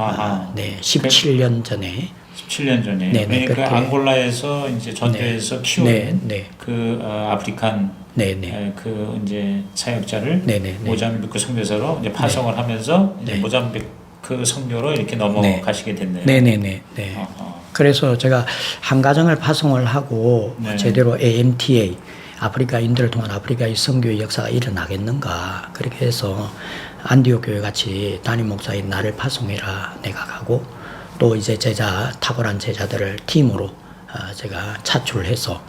아하. 네, 17년 전에. 17년 전에. 네네, 그 그렇게. 앙골라에서 이제 전도에서 키운 그 아프리칸 네네. 그 이제 사역자를 네네. 모잠비크 선교사로 이제 파송을 하면서 이제 모잠비크 선교로 이렇게 넘어가시게 됐네요. 네네네. 네. 아하. 그래서 제가 한 가정을 파송을 하고 제대로 AMTA 아프리카인들을 통한 아프리카의 선교의 역사가 일어나겠는가 그렇게 해서 안디옥 교회 같이 담임 목사인 나를 파송해라 내가 가고 또 이제 제자 탁월한 제자들을 팀으로 제가 차출해서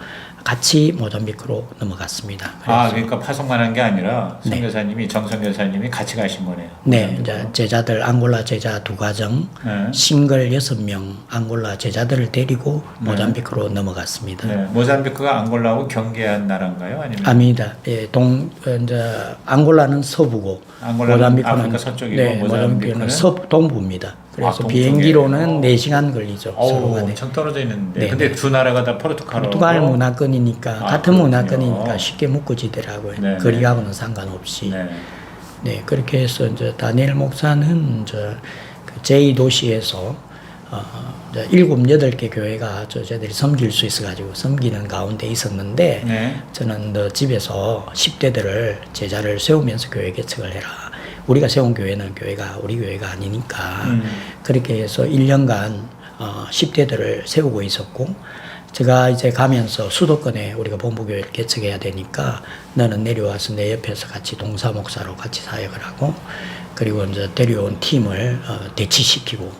같이 모잠비크로 넘어갔습니다. 그러니까 파송만 한 게 아니라 선교사님이 정선교사님이 같이 가신 거네요. 네, 이제 제자들 앙골라 제자 2가정, 싱글 6명 앙골라 제자들을 데리고 모잠비크로 넘어갔습니다. 네, 모잠비크가 앙골라하고 경계한 나라인가요? 아니면? 아닙니다. 예, 이제 앙골라는 서부고, 모잠비크는 아프리카 서쪽이고, 모잠비크는 동부입니다. 그래서 비행기로는 4시간 걸리죠. 서로 간에. 엄청 떨어져 있는데. 근데 두 나라가 다 포르투갈 문화권이니까 같은 문화권이니까 쉽게 묶어지더라고요. 네네. 거리하고는 상관없이. 네, 그렇게 해서 이제 다니엘 목사는 그 제2도시에서 7, 8개 교회가 저희들이 섬길 수 있어가지고 섬기는 가운데 있었는데 저는 집에서 10대들을 제자를 세우면서 교회 개척을 해라. 우리가 세운 교회는 우리 교회가 아니니까 그렇게 해서 1년간 10대들을 세우고 있었고 제가 이제 가면서 수도권에 우리가 본부교회를 개척해야 되니까 너는 내려와서 내 옆에서 같이 동사 목사로 같이 사역을 하고 그리고 이제 데려온 팀을 대치시키고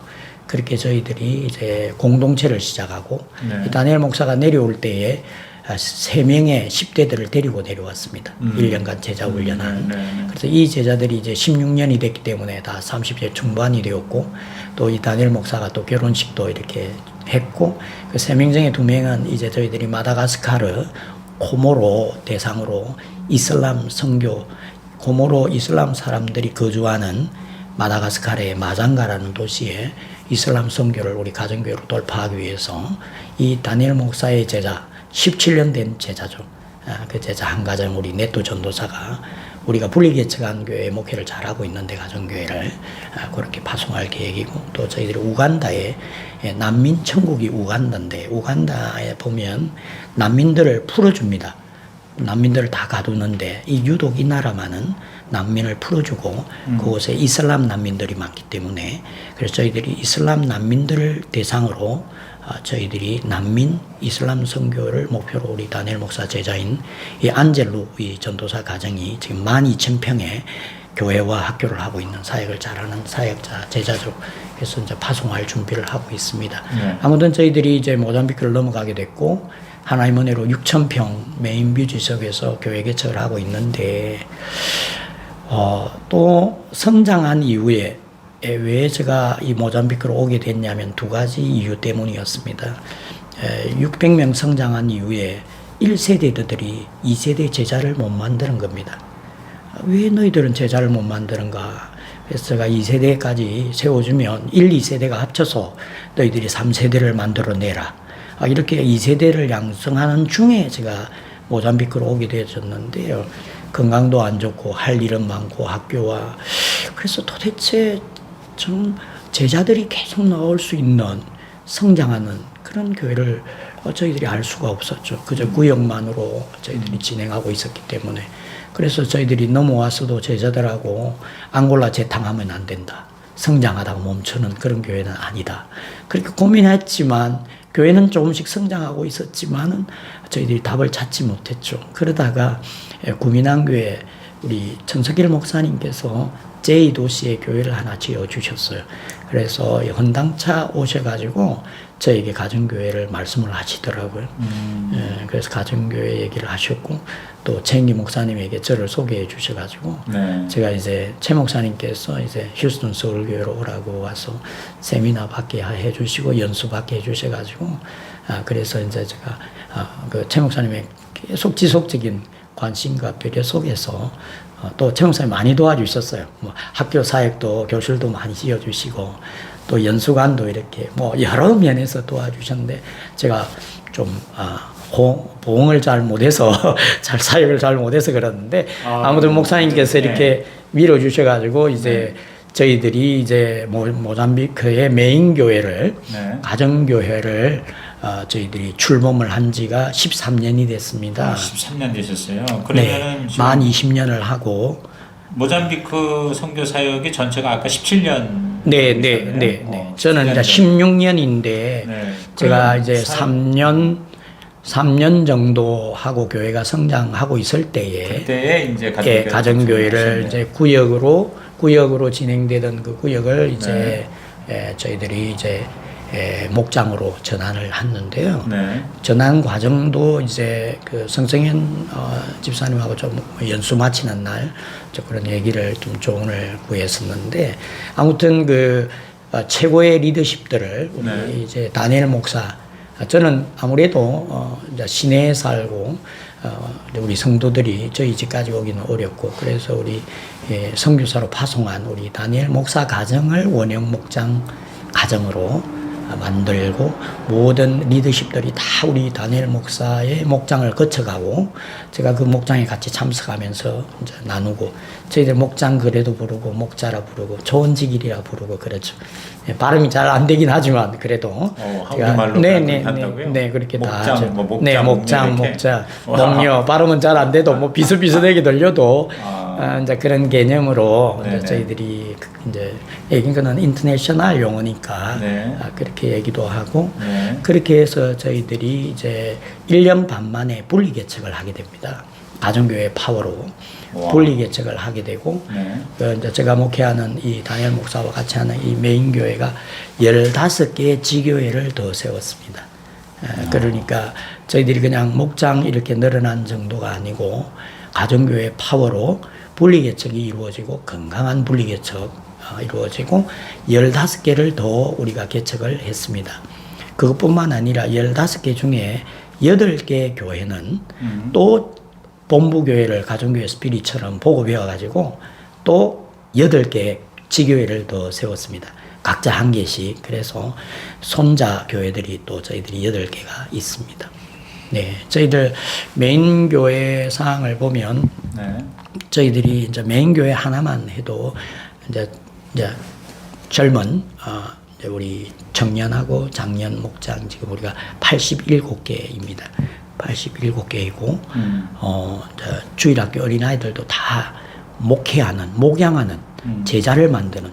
그렇게 저희들이 이제 공동체를 시작하고 다니엘 목사가 내려올 때에 3명의 10대들을 데리고 내려왔습니다. 1년간 제자 훈련한. 그래서 이 제자들이 이제 16년이 됐기 때문에 다 30세 중반이 되었고 또 이 다니엘 목사가 또 결혼식도 이렇게 했고 그 3명 중에 2명은 이제 저희들이 마다가스카르 코모로 대상으로 이슬람 선교 코모로 이슬람 사람들이 거주하는 마다가스카르의 마장가라는 도시에 이슬람 선교를 우리 가정교회로 돌파하기 위해서 이 다니엘 목사의 제자 17년 된 제자죠. 그 제자 한 가정 우리 네토 전도사가 우리가 분리개척한 교회 목회를 잘하고 있는데 가정교회를 그렇게 파송할 계획이고 또 저희들이 우간다에 난민 천국이 우간다인데 우간다에 보면 난민들을 풀어줍니다. 난민들을 다 가두는데 유독 이 나라만은 난민을 풀어주고 그곳에 이슬람 난민들이 많기 때문에 그래서 저희들이 이슬람 난민들을 대상으로 저희들이 난민 이슬람 선교를 목표로 우리 다니엘 목사 제자인 이 안젤루 이 전도사 가정이 지금 12,000평의 교회와 학교를 하고 있는 사역을 잘하는 사역자 제자죠. 그래서 이제 파송할 준비를 하고 있습니다. 아무튼 저희들이 이제 모잠비크를 넘어가게 됐고 하나님 은혜로 6,000평 메인 뮤지석에서 교회 개척을 하고 있는데 또 성장한 이후에 왜 제가 이 모잠비크로 오게 됐냐면 2가지 이유 때문이었습니다. 600명 성장한 이후에 1세대들이 2세대 제자를 못 만드는 겁니다. 왜 너희들은 제자를 못 만드는가? 그래서 제가 2세대까지 세워주면 1, 2세대가 합쳐서 너희들이 3세대를 만들어내라. 이렇게 2세대를 양성하는 중에 제가 모잠비크로 오게 되었는데요. 건강도 안 좋고 할 일은 많고 학교와 그래서 도대체 좀 제자들이 계속 나올 수 있는 성장하는 그런 교회를 저희들이 알 수가 없었죠. 그저 구역만으로 저희들이 진행하고 있었기 때문에 그래서 저희들이 넘어와서도 제자들하고 앙골라 재탕하면 안 된다. 성장하다가 멈추는 그런 교회는 아니다. 그렇게 고민했지만 교회는 조금씩 성장하고 있었지만은 저희들이 답을 찾지 못했죠. 그러다가 구민항교회 우리 천석일 목사님께서 제2도시에 교회를 하나 지어주셨어요. 그래서 헌당차 오셔가지고 저에게 가정교회를 말씀을 하시더라고요. 그래서 가정교회 얘기를 하셨고 또 최인기 목사님에게 저를 소개해 주셔가지고 제가 이제 최 목사님께서 이제 휴스턴 서울교회로 오라고 와서 세미나 받게 해 주시고 연수 받게 해 주셔가지고 그래서 이제 제가 그 최 목사님의 계속 지속적인 관심과 배려 속에서 또 최 목사님 많이 도와주셨어요. 뭐 학교 사역도 교실도 많이 지어주시고 또 연수관도 이렇게 뭐 여러 면에서 도와주셨는데 제가 좀 보응을 잘 못해서 사역을 잘 못해서 그랬는데 아무튼 목사님께서 이렇게 밀어주셔가지고 이제 저희들이 이제 모잠비크의 메인 교회를 네. 가정교회를 저희들이 출범을 한 지가 13년이 됐습니다. 13년 되셨어요. 네, 그러면은 지금 만 20년을 하고 모잠비크 선교 사역이 전체가 아까 17년. 네. 저는 이제 16년인데 네. 제가 이제 3년 정도 하고 교회가 성장하고 있을 때에 그때에 이제 가정교회를 이제 구역으로 진행되던 그 구역을 이제 저희들이 이제 목장으로 전환을 했는데요. 네. 전환 과정도 이제 그 성성현 집사님하고 좀 연수 마치는 날 그런 얘기를 좀 조언을 구했었는데 아무튼 그 최고의 리더십들을 우리 이제 다니엘 목사 저는 아무래도 이제 시내에 살고 우리 성도들이 저희 집까지 오기는 어렵고 그래서 우리 선교사로 파송한 우리 다니엘 목사 가정을 원형 목장 가정으로 만들고 모든 리더십들이 다 우리 다니엘 목사의 목장을 거쳐가고 제가 그 목장에 같이 참석하면서 이제 나누고 저희들 목장 그래도 부르고 목자라 부르고 좋은 직일이라 부르고 그렇죠. 발음이 잘 안 되긴 하지만 그래도 한국말로 네 그렇게 목장, 다 하죠. 목장, 목자 목녀 발음은 잘 안 돼도 뭐 비슷비슷하게 들려도 이제 그런 개념으로 이제 저희들이 이제 얘기는 인터내셔널 용어니까 그렇게 얘기도 하고 그렇게 해서 저희들이 이제 1년 반 만에 분리 개척을 하게 됩니다. 가정교회 파워로 분리 개척을 하게 되고 이제 제가 목회하는 이 다니엘 목사와 같이 하는 이 메인 교회가 15개의 지교회를 더 세웠습니다. 그러니까 저희들이 그냥 목장 이렇게 늘어난 정도가 아니고 가정교회 파워로 분리 개척이 이루어지고 건강한 분리 개척 이루어지고 15개를 더 우리가 개척을 했습니다. 그것뿐만 아니라 15개 중에 8개 교회는 또 본부교회를 가정교회 스피릿처럼 보고 배워가지고 또 8개 지교회를 더 세웠습니다. 각자 한 개씩. 그래서 손자 교회들이 또 저희들이 8개가 있습니다. 네, 저희들 메인 교회 상황을 보면 저희들이 이제 메인 교회 하나만 해도 이제 젊은 이제 우리 청년하고 장년 목장 지금 우리가 87개입니다. 87개이고 주일학교 어린아이들도 다 목양하는 제자를 만드는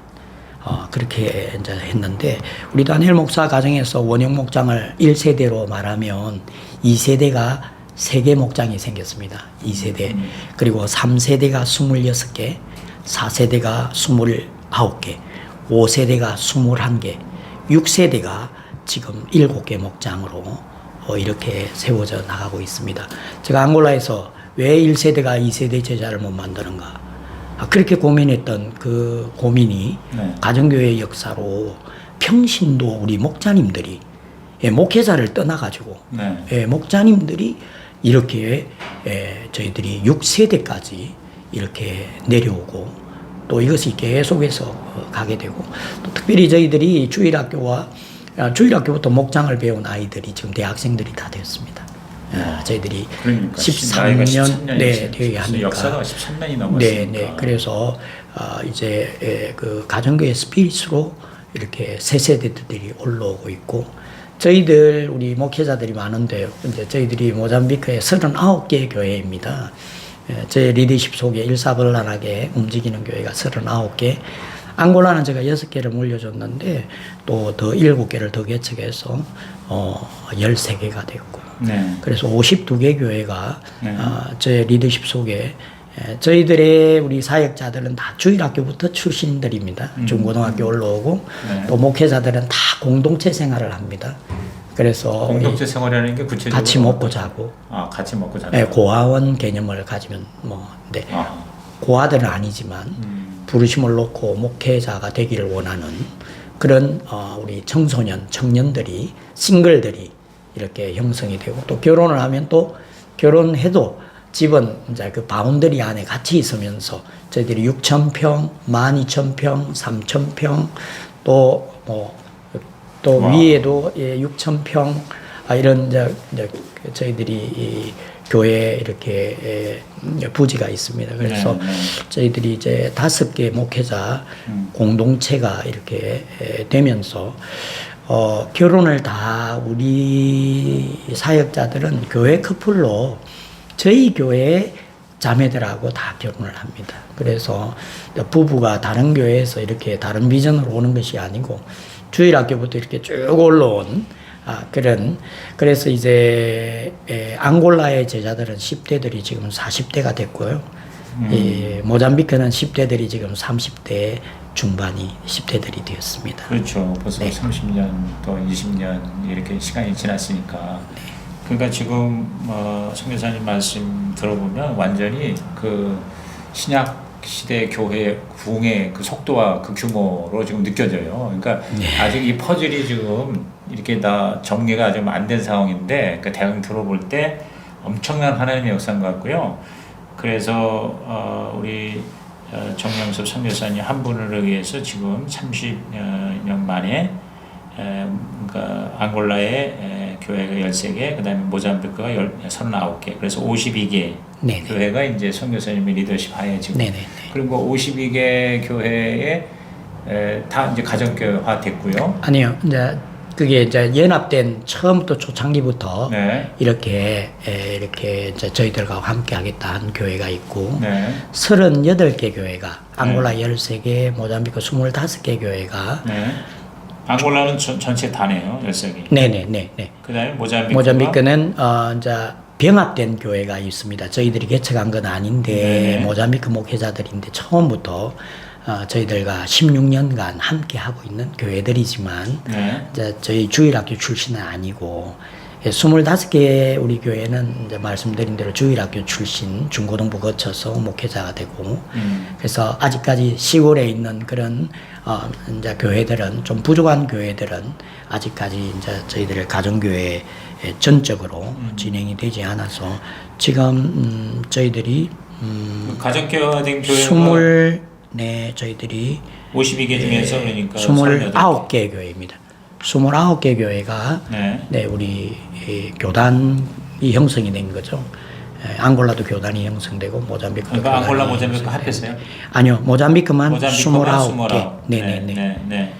그렇게 이제 했는데 우리 다니엘 목사 가정에서 원형 목장을 1세대로 말하면 2세대가 3개 목장이 생겼습니다. 2세대. 그리고 3세대가 26개, 4세대가 29개, 5세대가 21개, 6세대가 지금 7개 목장으로 이렇게 세워져 나가고 있습니다. 제가 앙골라에서 왜 1세대가 2세대 제자를 못 만드는가 그렇게 고민했던 그 고민이 가정교회 역사로 평신도 우리 목자님들이 목회자를 떠나가지고 목자님들이 이렇게 저희들이 6세대까지 이렇게 내려오고 또 이것이 계속해서 가게 되고 또 특별히 저희들이 주일학교부터 목장을 배운 아이들이 지금 대학생들이 다 되었습니다. 저희들이 그러니까 13년 되게 하니까 역사가 13년이 넘었으니까. 네. 그래서 이제 그 가정교회 스피릿으로 이렇게 새 세대들이 올라오고 있고 저희들 우리 목회자들이 많은데요. 이제 저희들이 모잠비크의 39개 교회입니다. 제 리더십 속에 일사불란하게 움직이는 교회가 39개. 앙골라는 제가 6개를 물려줬는데 또 더 7개를 더 개척해서 13개가 됐고 그래서 52개 교회가 제 리더십 속에 저희들의 우리 사역자들은 다 주일학교부터 출신들입니다. 중고등학교 올라오고 또 목회자들은 다 공동체 생활을 합니다. 그래서 공동체 생활이라는 게 구체적으로 같이 먹고 자고 같이 먹고 자고 고아원 개념을 가지면 근데 고아들은 아니지만 부르심을 놓고 목회자가 되기를 원하는 그런 우리 청소년, 청년들이 싱글들이 이렇게 형성이 되고 또 결혼을 하면 또 결혼해도 집은 이제 그 바운더리 안에 같이 있으면서 저희들이 6,000평, 12,000평, 3,000평 또 위에도 6,000평 이런 이제 저희들이 이 교회에 이렇게 부지가 있습니다. 그래서 저희들이 이제 5개 목회자 공동체가 이렇게 되면서 결혼을 다 우리 사역자들은 교회 커플로 저희 교회 자매들하고 다 결혼을 합니다. 그래서 부부가 다른 교회에서 이렇게 다른 비전으로 오는 것이 아니고 주일학교부터 이렇게 쭉 올라온 그래서 이제 앙골라의 제자들은 10대들이 지금 40대가 됐고요. 모잠비크는 10대들이 지금 30대 중반이 10대들이 되었습니다. 그렇죠. 벌써 네. 30년 또 20년 이렇게 시간이 지났으니까. 네. 그러니까 지금 선교사님 말씀 들어보면 완전히 그 신약 시대 교회 부흥의 그 속도와 그 규모로 지금 느껴져요. 그러니까 아직 이 퍼즐이 지금 이렇게 다 정리가 좀 안 된 상황인데 그 대강 들어볼 때 엄청난 하나님의 역사인 것 같고요. 그래서 우리 정명섭 선교사님 한 분을 의해서 지금 30년 만에 그러니까 앙골라의 교회가 13개, 그 다음에 모잠비크가 39개, 그래서 52개 네네. 교회가 이제 선교사님의 리더십 하에 지금 네네. 그리고 52개 교회에 다 이제 가정교회화 됐고요. 아니요. 이제 그게 이제 연합된 처음부터 초창기부터 네. 이렇게 이제 저희들과 함께 하겠다 한 교회가 있고 네. 38개 교회가 앙골라 13개, 모잠비크 25개 교회가 네. 앙골라는 전체 다네요. 13개. 네네네. 그다음에 모잠비크는 이제 병합된 교회가 있습니다. 저희들이 개척한 건 아닌데 네. 모잠비크 목회자들인데 처음부터 저희들과 16년간 함께 하고 있는 교회들이지만 네. 이제 저희 주일학교 출신은 아니고 25개 우리 교회는 이제 말씀드린 대로 주일학교 출신 중고등부 거쳐서 목회자가 되고 그래서 아직까지 시골에 있는 그런 이제 교회들은 좀 부족한 교회들은 아직까지 이제 저희들의 가정교회 전적으로 진행이 되지 않아서 지금 저희들이 가정교회된 교회가 저희들이 52개 중에서 그러니까 29개 교회입니다. 29개 교회가 우리 교단이 형성이 된 거죠. 앙골라도 교단이 형성되고 모잠비크도 그러니까 앙골라 모잠비크 합했어요? 아니요. 모잠비크만 29개. 29개. 네네네.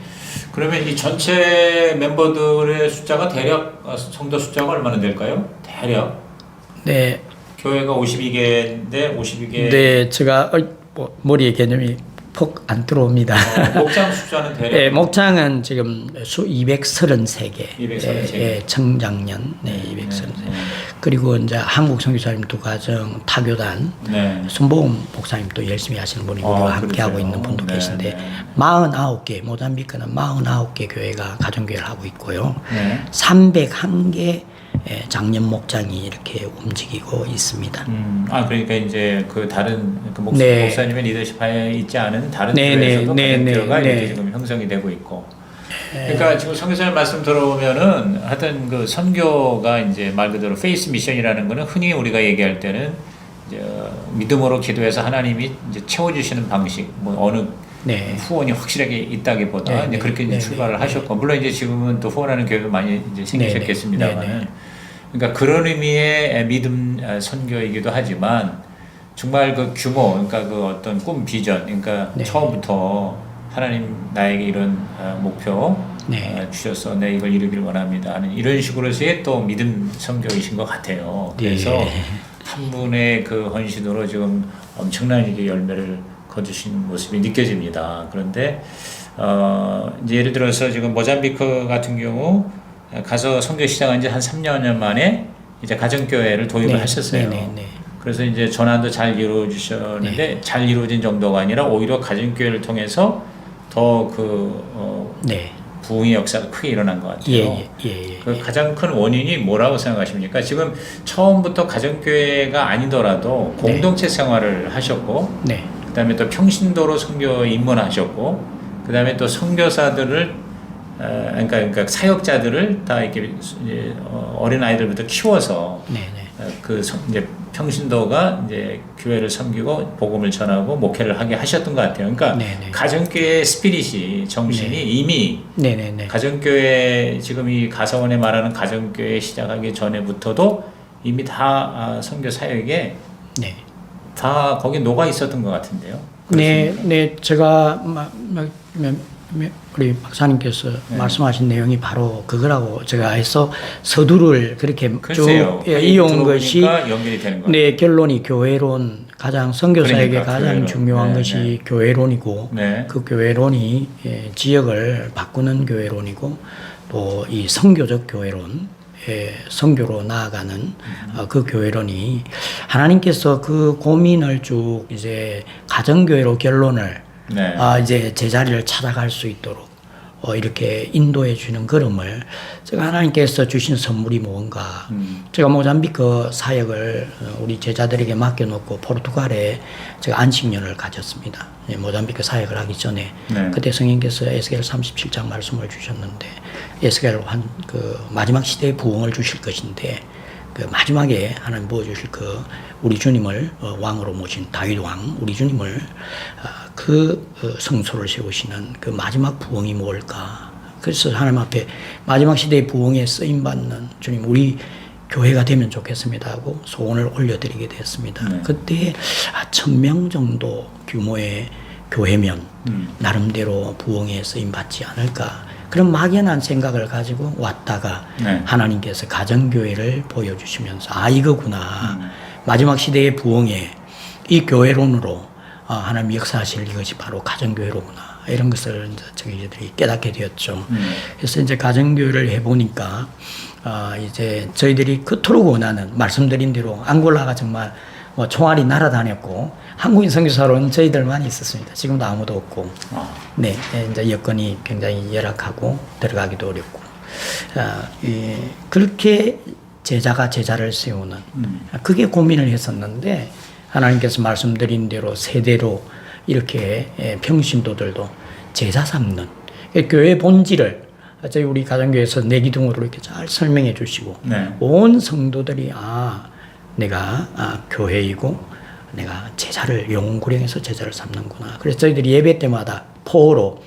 그러면 이 전체 멤버들의 숫자가 대략 성도 숫자가 얼마나 될까요? 대략. 네. 교회가 52개인데 52개. 네, 제가 머리에 개념이 폭 안 들어옵니다. 목장 숫자는 대략. 네, 목장은 지금 233개. 233개. 청장년 233. 그리고 이제 한국 선교사님 2가정, 타교단, 순복음 목사님 또 열심히 하시는 분이 우리와 함께 하고 있는 분도 계신데 49개, 모잠비크는 49개 교회가 가정교회를 하고 있고요. 301개 장년 목장이 이렇게 움직이고 있습니다. 그러니까 이제 그 다른 목사님의 리더십 하에 있지 않은 다른 교회에서도 가정교회가 이렇게 지금 형성이 되고 있고. 그러니까 지금 선교사님 말씀 들어보면은 하여튼 그 선교가 이제 말 그대로 페이스 미션이라는 거는 흔히 우리가 얘기할 때는 이제 믿음으로 기도해서 하나님이 이제 채워주시는 방식, 뭐 어느 후원이 확실하게 있다기보다 이제 그렇게 이제 출발을 하셨고, 물론 이제 지금은 또 후원하는 교회도 많이 이제 생기셨겠습니다만은, 그러니까 그런 의미의 믿음 선교이기도 하지만 정말 그 규모, 그러니까 그 어떤 꿈 비전, 그러니까 처음부터 하나님 나에게 이런 목표 주셔서 내 이걸 이루기를 원합니다 하는 이런 식으로서의 또 믿음 선교이신 것 같아요. 그래서 한 분의 그 헌신으로 지금 엄청난 이게 열매를 거두신 모습이 느껴집니다. 그런데 이제 예를 들어서 지금 모잠비크 같은 경우 가서 선교 시작한 지 한 3년 만에 이제 가정교회를 도입을 하셨어요. 그래서 이제 전환도 잘 이루어지셨는데 잘 이루어진 정도가 아니라 오히려 가정교회를 통해서 더 부흥의 역사가 크게 일어난 것 같아요. 그 가장 큰 원인이 뭐라고 생각하십니까? 지금 처음부터 가정교회가 아니더라도 공동체 생활을 하셨고, 그다음에 또 평신도로 선교에 입문하셨고, 그다음에 또 선교사들을 그러니까 사역자들을 다 이렇게 어린 아이들부터 키워서 이제 평신도가 이제 교회를 섬기고 복음을 전하고 목회를 하게 하셨던 것 같아요. 그러니까 네네. 가정교회 스피릿이 정신이 네. 이미 네네네. 가정교회 지금 이 가서원에 말하는 가정교회 시작하기 전에부터도 이미 다 선교 사역에 네. 다 거기 녹아 있었던 것 같은데요. 네, 네, 제가 우리 박사님께서 네. 말씀하신 내용이 바로 그거라고 제가 해서 서두를 그렇게 글쎄요. 쭉 이어온 것이 연결이 되는 거예요. 네, 결론이 교회론 가장 선교사에게 그러니까, 가장 교회론. 중요한 네, 것이 네. 교회론이고 네. 그 교회론이 지역을 바꾸는 교회론이고 또 이 선교적 교회론 선교로 나아가는 그 교회론이 하나님께서 그 고민을 쭉 이제 가정교회로 결론을 네. 이제 제자리를 찾아갈 수 있도록 이렇게 인도해 주는 걸음을 제가 하나님께서 주신 선물이 뭔가 제가 모잠비크 사역을 우리 제자들에게 맡겨놓고 포르투갈에 제가 안식년을 가졌습니다. 모잠비크 사역을 하기 전에 네. 그때 성령께서 에스겔 37장 말씀을 주셨는데 에스겔 그 마지막 시대의 부흥을 주실 것인데 그 마지막에 하나님 부어주실 그 우리 주님을 왕으로 모신 다윗 왕 우리 주님을 성소를 세우시는 그 마지막 부흥이 뭘까? 그래서 하나님 앞에 마지막 시대의 부흥에 쓰임 받는 주님 우리 교회가 되면 좋겠습니다 하고 소원을 올려드리게 되었습니다. 네. 그때 1000명 정도 규모의 교회면 나름대로 부흥에 쓰임 받지 않을까? 그런 막연한 생각을 가지고 왔다가 네. 하나님께서 가정교회를 보여주시면서 이거구나. 마지막 시대의 부흥에 이 교회론으로 하나님 역사하실 이것이 바로 가정교회로구나. 이런 것을 이제 저희들이 깨닫게 되었죠. 그래서 이제 가정교회를 해보니까 이제 저희들이 그토록 원하는 말씀드린 대로 앙골라가 정말 뭐 총알이 날아다녔고 한국인 선교사로는 저희들만 있었습니다. 지금도 아무도 없고, 네, 이제 여건이 굉장히 열악하고 들어가기도 어렵고, 그렇게 제자가 제자를 세우는 그게 고민을 했었는데 하나님께서 말씀드린 대로 세대로 이렇게 평신도들도 제자 삼는 교회 본질을 저희 우리 가정교회에서 내 기둥으로 이렇게 잘 설명해 주시고 네. 온 성도들이 내가 교회이고 내가 제자를 영웅구령에서 제자를 삼는구나. 그래서 저희들이 예배 때마다 포로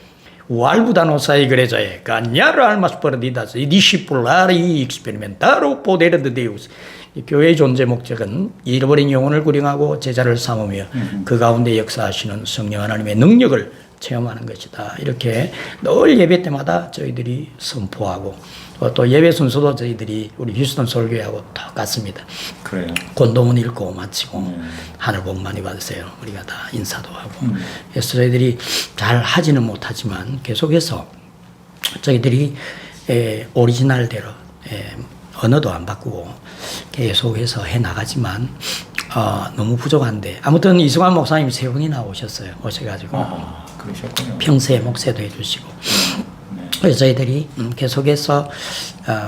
o algo da nossa igreja é ganhar almas perdidas e discipular e experimentar o poder de Deus. 이 교회의 존재 목적은 잃어버린 영혼을 구령하고 제자를 삼으며 그 가운데 역사하시는 성령 하나님의 능력을 체험하는 것이다. 이렇게 늘 예배 때마다 저희들이 선포하고 또 예배 순서도 저희들이 우리 휴스턴 설교회하고 똑같습니다. 그래요. 권도문 읽고 마치고 하늘 복 많이 받으세요. 우리가 다 인사도 하고. 그래서 저희들이 잘 하지는 못하지만 계속해서 저희들이 오리지널대로 언어도 안 바꾸고 계속해서 해 나가지만 너무 부족한데 아무튼 이승환 목사님 3분이나 오셔가지고 그러셨군요. 평소에 목회도 해주시고 그래서 저희들이 계속해서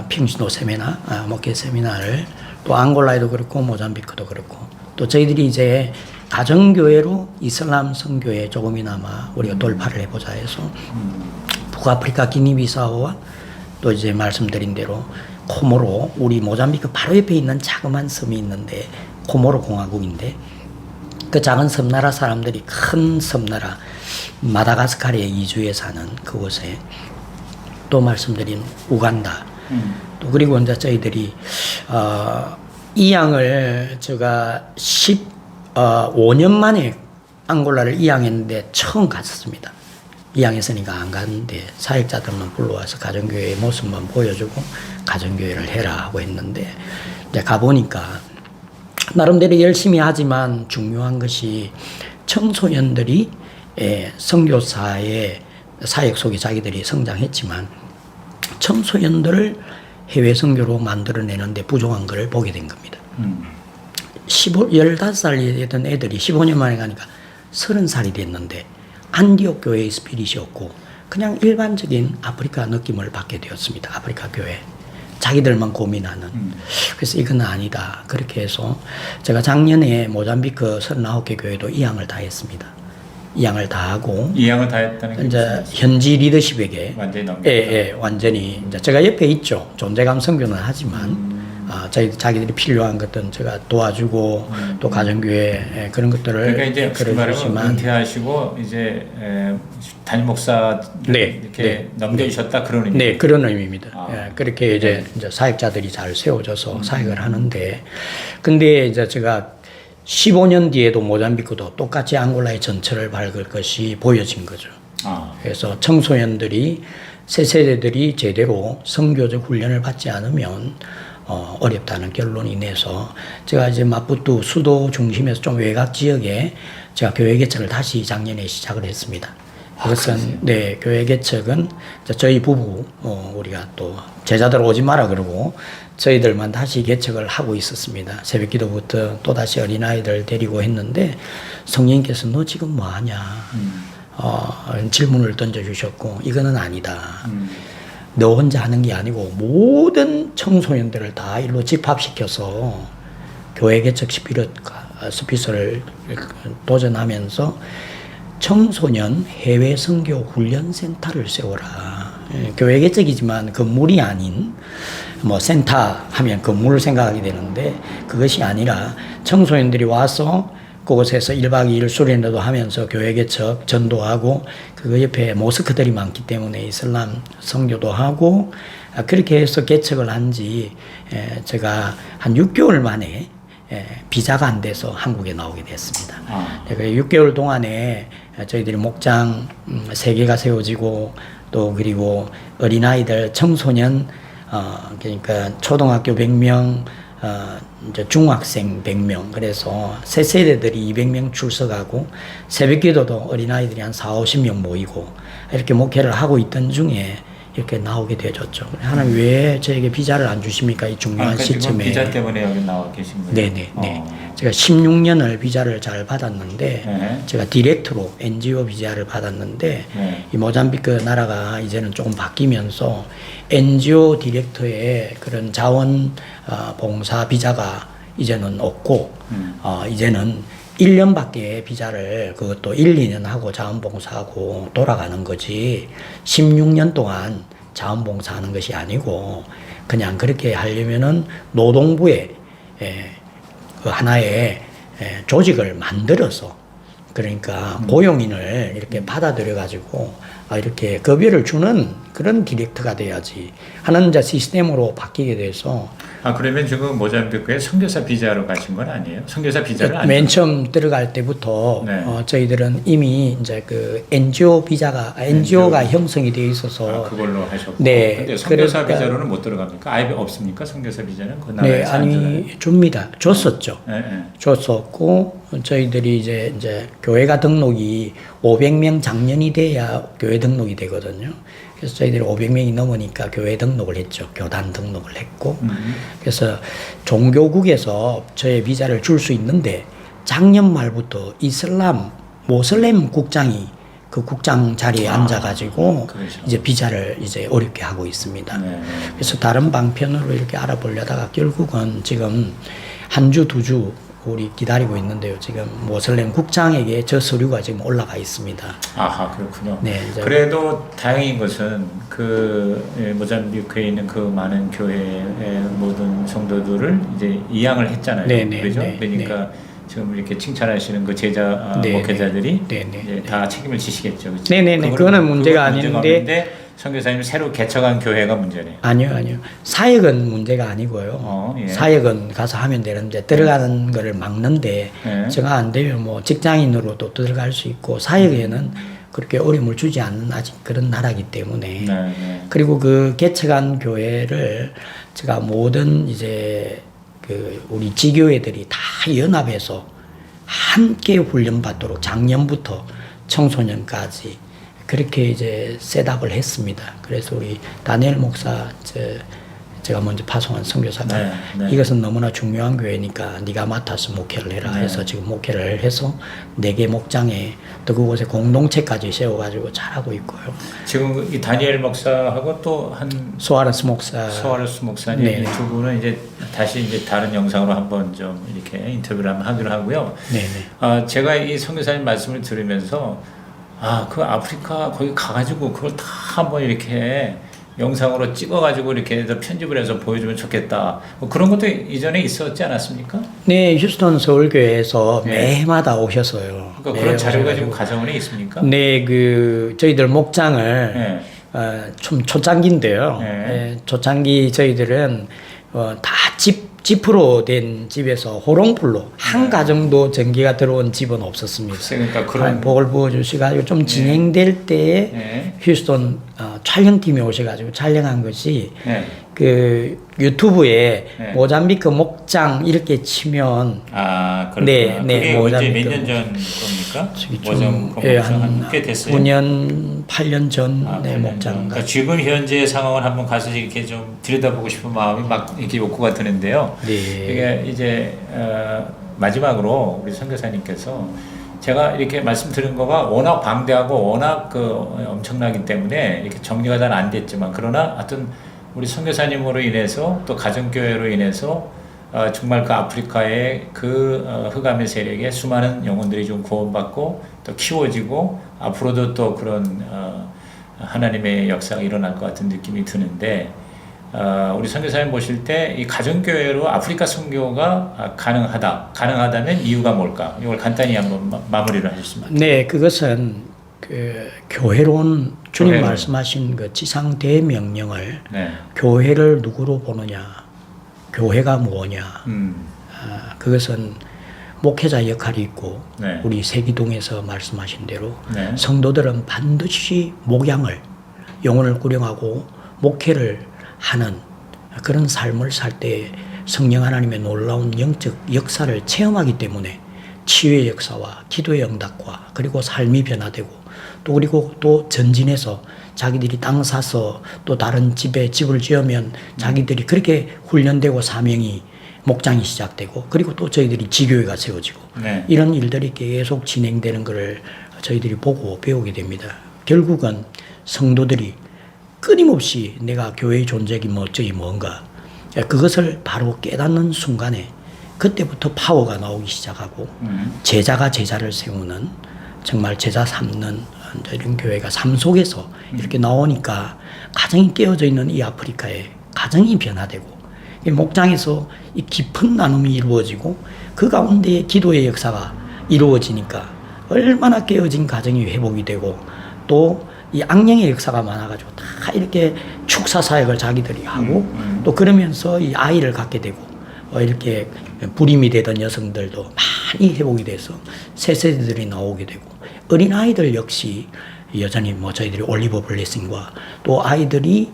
평신도 세미나 목회 세미나를 또 앙골라에도 그렇고 모잠비크도 그렇고 또 저희들이 이제 가정교회로 이슬람 선교에 조금이나마 우리가 돌파를 해보자 해서 북아프리카 기니비사오와 또 이제 말씀드린 대로 코모로 우리 모잠비크 바로 옆에 있는 자그마한 섬이 있는데 코모로 공화국인데 그 작은 섬나라 사람들이 큰 섬나라 마다가스카르에 이주해 사는 그곳에 또 말씀드린 우간다 또 그리고 이제 저희들이 이양을 제가 15년 만에 앙골라를 이양했는데 처음 갔었습니다. 이양했으니까 안 갔는데 사역자들만 불러와서 가정교회의 모습만 보여주고 가정교회를 해라 하고 했는데 이제 가보니까 나름대로 열심히 하지만 중요한 것이 청소년들이 선교사의 사역 속에 자기들이 성장했지만 청소년들을 해외 선교로 만들어내는데 부족한 것을 보게 된 겁니다. 15살이 되던 애들이 15년 만에 가니까 30살이 됐는데 안디옥 교회의 스피릿이었고 그냥 일반적인 아프리카 느낌을 받게 되었습니다. 아프리카 교회. 자기들만 고민하는. 그래서 이건 아니다. 그렇게 해서 제가 작년에 모잠비크 39개 교회도 이양을 다 했습니다. 이양을 다 하고. 이양을 다 했다는 게 이제 현지 리더십에게. 완전히 넘겼다. 완전히. 이제 제가 옆에 있죠. 존재감 선교는 하지만 자기들이 필요한 것들은 제가 도와주고 또 가정교회 그런 것들을 그러니까 이제 그려주지만 은퇴하시고 이제 담임 목사 이렇게 넘겨주셨다 그런 의미. 네, 그런 의미입니다. 아. 그렇게 이제 사역자들이 잘 세워져서 사역을 하는데, 근데 이제 제가 15년 뒤에도 모잠비크도 똑같이 앙골라의 전철을 밟을 것이 보여진 거죠. 그래서 청소년들이 새 세대들이 제대로 선교적 훈련을 받지 않으면 어렵다는 결론이 내서 제가 이제 마푸투 수도 중심에서 좀 외곽 지역에 제가 교회 개척을 다시 작년에 시작을 했습니다. 그것은 네, 교회 개척은 저희 부부 우리가 또 제자들 오지 마라 그러고 저희들만 다시 개척을 하고 있었습니다. 새벽 기도부터 또 다시 어린아이들 데리고 했는데 성령님께서 너 지금 뭐 하냐 질문을 던져주셨고 이거는 아니다. 너 혼자 하는 게 아니고 모든 청소년들을 다 일로 집합시켜서 교회 개척 스피스를 도전하면서 청소년 해외 선교 훈련 센터를 세워라. 교회 개척이지만 건물이 아닌 뭐 센터 하면 건물을 생각하게 되는데 그것이 아니라 청소년들이 와서 그곳에서 1박 2일 수련회도 하면서 교회 개척 전도하고 그 옆에 모스크들이 많기 때문에 이슬람 선교도 하고 그렇게 해서 개척을 한지 제가 한 6개월 만에 비자가 안 돼서 한국에 나오게 됐습니다. 6개월 동안에 저희들이 목장 3개가 세워지고 또 그리고 어린아이들 청소년 그러니까 초등학교 100명 이제 중학생 100명 그래서 새 세대들이 200명 출석하고 새벽 기도도 어린아이들이 한 40-50명 모이고 이렇게 목회를 하고 있던 중에 이렇게 나오게 되었죠. 하나님 왜 저에게 비자를 안 주십니까? 이 중요한 시점에. 비자 때문에 여기 나와 계신 거예요? 네네. 제가 16년을 비자를 잘 받았는데 제가 디렉트로 NGO 비자를 받았는데 이 모잠비크 나라가 이제는 조금 바뀌면서 NGO 디렉터의 그런 자원 봉사 비자가 이제는 없고 이제는 1년밖에 비자를 그것도 1, 2년 하고 자원봉사하고 돌아가는 거지 16년 동안 자원봉사하는 것이 아니고 그냥 그렇게 하려면은 노동부에 그 하나의 조직을 만들어서 그러니까 고용인을 이렇게 받아들여 가지고 이렇게 급여를 주는 그런 디렉터가 돼야지 하는 시스템으로 바뀌게 돼서 그러면 지금 모잠비크에 선교사 비자로 가신 건 아니에요? 선교사 비자를 안 맨 처음 들어갈 때부터 저희들은 이미 이제 그 NGO 비자가 NGO가 형성이 되어 있어서 그걸로 하셨고 네. 근데 선교사 비자로는 못 들어갑니까? 아예 없습니까? 선교사 비자는 그 네, 나라에서 아니 줍니다. 줬었죠. 줬었고 저희들이 이제 교회가 등록이 500명 장년이 돼야 교회 등록이 되거든요. 그래서 저희들이 500명이 넘으니까 교회 등록을 했죠. 교단 등록을 했고. 그래서 종교국에서 저의 비자를 줄 수 있는데 작년 말부터 모슬렘 국장이 그 국장 자리에 앉아가지고 이제 비자를 이제 어렵게 하고 있습니다. 그래서 다른 방편으로 이렇게 알아보려다가 결국은 지금 한 주, 2주 우리 기다리고 있는데요. 지금 모슬렘 국장에게 저 서류가 지금 올라가 있습니다. 그렇군요. 네, 그래도 다행인 것은 모잠비크에 있는 그 많은 교회의 모든 성도들을 이제 이양을 했잖아요. 그렇죠? 그러니까 지금 이렇게 칭찬하시는 그 제자 목회자들이 이제 다 책임을 지시겠죠. 그렇죠? 네네네. 그거는 문제가 아닌데. 선교사님 새로 개척한 교회가 문제네요. 아니요. 사역은 문제가 아니고요. 사역은 가서 하면 되는데 들어가는 거를 막는데 제가 안 되면 뭐 직장인으로도 들어갈 수 있고 사역에는 그렇게 어려움을 주지 않는 아직 그런 나라이기 때문에 그리고 그 개척한 교회를 제가 모든 이제 그 우리 지교회들이 다 연합해서 함께 훈련받도록 작년부터 청소년까지 그렇게 이제 셋업을 했습니다. 그래서 우리 다니엘 목사 제가 먼저 파송한 선교사가 이것은 너무나 중요한 교회니까 네가 맡아서 목회를 해라 해서 지금 목회를 해서 4개 목장에 또 그곳에 공동체까지 세워가지고 잘하고 있고요. 지금 이 다니엘 목사하고 또 소아레스 목사님 이 두 분은 이제 다시 이제 다른 영상으로 한번 좀 이렇게 인터뷰를 한번 하기로 하고요. 제가 이 선교사님 말씀을 들으면서 그 아프리카 거기 가가지고 그걸 다 한번 이렇게 영상으로 찍어가지고 이렇게 해서 편집을 해서 보여주면 좋겠다. 뭐 그런 것도 이전에 있었지 않았습니까? 네, 휴스턴 서울교회에서 네. 매해마다 오셨어요. 그러니까 그런 자료가 지금 가정원에 있습니까? 네, 그 저희들 목장을 네. 좀 초창기인데요. 네. 초창기 저희들은 다 지프로 된 집에서 호롱불로 한 가정도 전기가 들어온 집은 없었습니다. 그러니까 그런 복을 부어주셔가지고 좀 진행될 때에 네. 휴스턴 촬영팀이 오셔가지고 촬영한 것이 네. 그 유튜브에 네. 모잠비크 목장 이렇게 치면 아, 그렇구나. 네, 네, 그게 언제 모잠비크. 몇 년 전 겁니까? 좀 꽤 됐어요. 9년, 8년 전 아, 네, 8년 목장. 전. 그러니까 지금 현재 상황을 한번 가서 이렇게 좀 들여다보고 싶은 마음이 막 이렇게 욕구가 드는데요. 네. 이게 이제 마지막으로 우리 선교사님께서 제가 이렇게 말씀드린 거가 워낙 방대하고 워낙 엄청나기 때문에 이렇게 정리가 잘 안 됐지만 그러나 하여튼 우리 선교사님으로 인해서 또 가정교회로 인해서 정말 그 아프리카의 흑암의 세력에 수많은 영혼들이 좀 구원받고 또 키워지고 앞으로도 또 그런 하나님의 역사가 일어날 것 같은 느낌이 드는데 우리 선교사님 보실 때 이 가정교회로 아프리카 선교가 가능하다면 이유가 뭘까? 이걸 간단히 한번 마무리를 하셨으면. 네, 그것은 그 교회론 주님 교회론. 말씀하신 그 지상 대명령을 네. 교회를 누구로 보느냐, 교회가 뭐냐, 그것은 목회자 역할이 있고 네. 우리 세기동에서 말씀하신 대로 네. 성도들은 반드시 목양을 영혼을 구령하고 목회를 하는 그런 삶을 살 때 성령 하나님의 놀라운 영적 역사를 체험하기 때문에 치유의 역사와 기도의 응답과 그리고 삶이 변화되고 또 그리고 또 전진해서 자기들이 땅 사서 또 다른 집에 집을 지으면 자기들이 그렇게 훈련되고 사명이 목장이 시작되고 그리고 또 저희들이 지교회가 세워지고 네. 이런 일들이 계속 진행되는 것을 저희들이 보고 배우게 됩니다. 결국은 성도들이 끊임없이 내가 교회의 존재가 뭐저기 뭔가 그것을 바로 깨닫는 순간에 그때부터 파워가 나오기 시작하고 제자가 제자를 세우는 정말 제자 삼는 이런 교회가 삶 속에서 이렇게 나오니까 가정이 깨어져 있는 이 아프리카에 가정이 변화되고 이 목장에서 이 깊은 나눔이 이루어지고 그 가운데 기도의 역사가 이루어지니까 얼마나 깨어진 가정이 회복이 되고 또 이 악령의 역사가 많아가지고 다 이렇게 축사 사역을 자기들이 하고 또 그러면서 이 아이를 갖게 되고 이렇게 불임이 되던 여성들도 많이 회복이 돼서 새 세대들이 나오게 되고 어린아이들 역시 여전히 뭐 저희들이 올리버 블레싱과 또 아이들이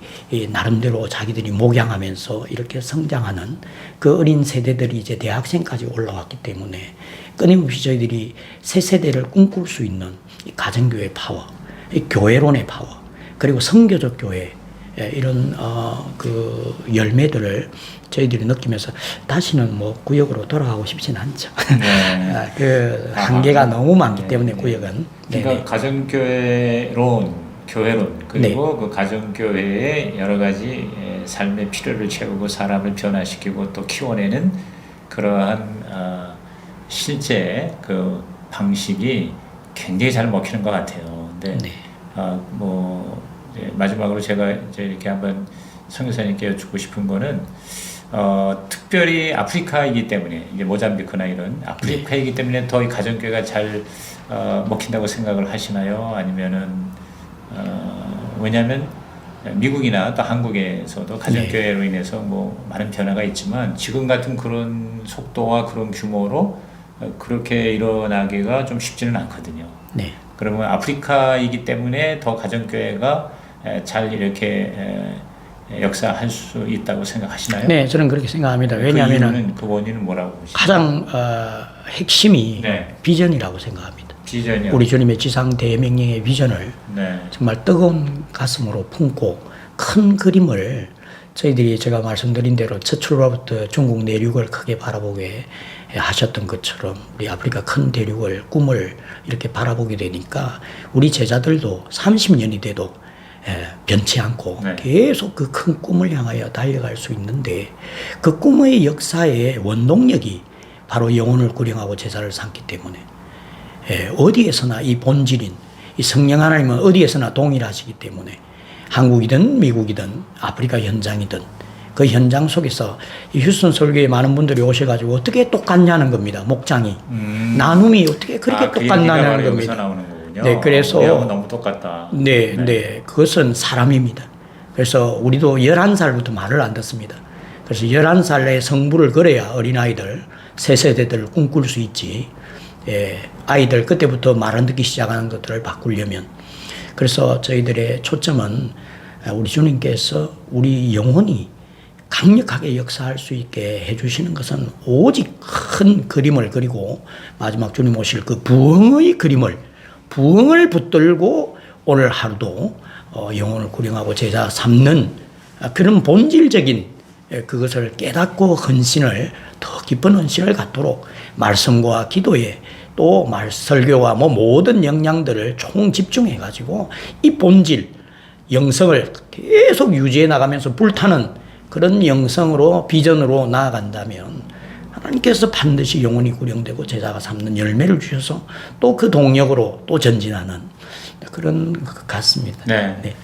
나름대로 자기들이 목양하면서 이렇게 성장하는 그 어린 세대들이 이제 대학생까지 올라왔기 때문에 끊임없이 저희들이 새 세대를 꿈꿀 수 있는 이 가정교회 파워, 이 교회론의 파워, 그리고 선교적 교회 이런 그 열매들을 저희들이 느끼면서 다시는 뭐 구역으로 돌아가고 싶지는 않죠. 네. 그 한계가 너무 많기 때문에 구역은. 그러니까 네네. 가정교회론, 교회론 그리고 네. 그 가정교회의 여러 가지 삶의 필요를 채우고 사람을 변화시키고 또 키워내는 그러한 실제 그 방식이 굉장히 잘 먹히는 것 같아요. 근데 네. 뭐 이제 마지막으로 제가 이제 이렇게 한번 선교사님께 여쭙고 싶은 거는 특별히 아프리카이기 때문에 이게 모잠비크나 이런 아프리카이기 때문에 더 이 가정교회가 잘 먹힌다고 생각을 하시나요? 아니면은 왜냐하면 미국이나 또 한국에서도 가정교회로 인해서 뭐 많은 변화가 있지만 지금 같은 그런 속도와 그런 규모로 그렇게 일어나기가 좀 쉽지는 않거든요. 네. 그러면 아프리카이기 때문에 더 가정교회가 잘 이렇게 역사할 수 있다고 생각하시나요? 네, 저는 그렇게 생각합니다. 왜냐하면 그 원인은 뭐라고 보시나요? 가장 핵심이 네. 비전이라고 생각합니다. 비전이요. 우리 주님의 지상 대명령의 비전을 네. 정말 뜨거운 가슴으로 품고 큰 그림을 저희들이 제가 말씀드린 대로 첫 출발부터 중국 내륙을 크게 바라보게 하셨던 것처럼 우리 아프리카 큰 대륙을 꿈을 이렇게 바라보게 되니까 우리 제자들도 30년이 돼도 변치 않고 네. 계속 그 큰 꿈을 향하여 달려갈 수 있는데 그 꿈의 역사의 원동력이 바로 영혼을 구령하고 제자를 삼기 때문에 어디에서나 이 본질인 이 성령 하나님은 어디에서나 동일하시기 때문에 한국이든 미국이든 아프리카 현장이든 그 현장 속에서 이 휴스턴 설교에 많은 분들이 오셔가지고 어떻게 똑같냐는 겁니다. 목장이 나눔이 어떻게 그렇게 똑같냐는 겁니다. 나오는 거군요. 네, 그래서 우리하고 너무 똑같다. 네, 네, 그것은 사람입니다. 그래서 우리도 11살부터 말을 안 듣습니다. 그래서 11살에 성부를 걸어야 어린아이들, 새 세대들을 꿈꿀 수 있지. 예, 아이들 그때부터 말 안 듣기 시작하는 것들을 바꾸려면. 그래서 저희들의 초점은 우리 주님께서 우리 영혼이 강력하게 역사할 수 있게 해주시는 것은 오직 큰 그림을 그리고 마지막 주님 오실 그 부흥의 그림을, 부흥을 붙들고 오늘 하루도 영혼을 구령하고 제자 삼는 그런 본질적인 그것을 깨닫고 헌신을, 더 깊은 헌신을 갖도록 말씀과 기도에 또 설교와 모든 역량들을 총 집중해 가지고 이 본질 영성을 계속 유지해 나가면서 불타는 그런 영성으로 비전으로 나아간다면 하나님께서 반드시 영혼이 구령되고 제자가 삼는 열매를 주셔서 또 그 동력으로 또 전진하는 그런 것 같습니다. 네. 네.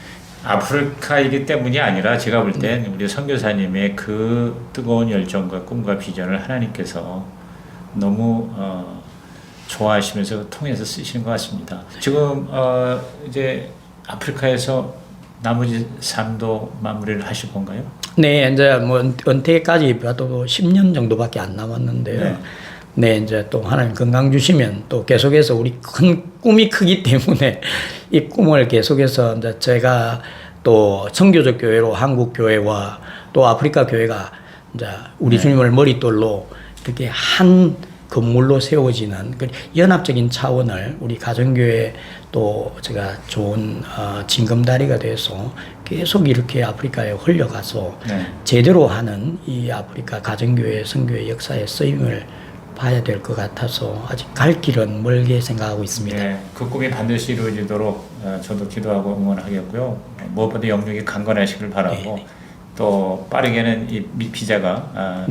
아프리카이기 때문이 아니라 제가 볼 땐 우리 선교사님의 그 뜨거운 열정과 꿈과 비전을 하나님께서 너무 좋아하시면서 통해서 쓰시는 것 같습니다. 지금 이제 아프리카에서 나머지 삶도 마무리를 하실 건가요? 네, 이제 은퇴까지 봐도 10년 정도밖에 안 남았는데요. 네. 네, 이제 또 하나님 건강 주시면 또 계속해서 우리 큰 꿈이 크기 때문에 이 꿈을 계속해서 이제 제가 또 선교적 교회로 한국 교회와 또 아프리카 교회가 이제 우리 주님을 머릿돌로 이렇게 한 건물로 세워지는 그 연합적인 차원을 우리 가정교회 또 제가 좋은 징검다리가 돼서 계속 이렇게 아프리카에 흘려가서 제대로 하는 이 아프리카 가정교회 선교회 역사의 쓰임을 봐야 될 것 같아서 아직 갈 길은 멀게 생각하고 있습니다. 네, 그 꿈이 반드시 이루어지도록 저도 기도하고 응원하겠고요. 무엇보다 영육이 강건하시길 바라고 또 빠르게는 이 비자가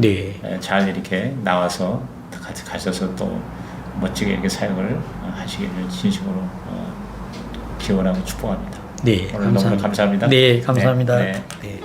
잘 이렇게 나와서 같이 가셔서 또 멋지게 이렇게 사역을 하시기를 진심으로 기원하고 축복합니다. 네, 오늘 너무 감사합니다. 네, 감사합니다. 네. 네.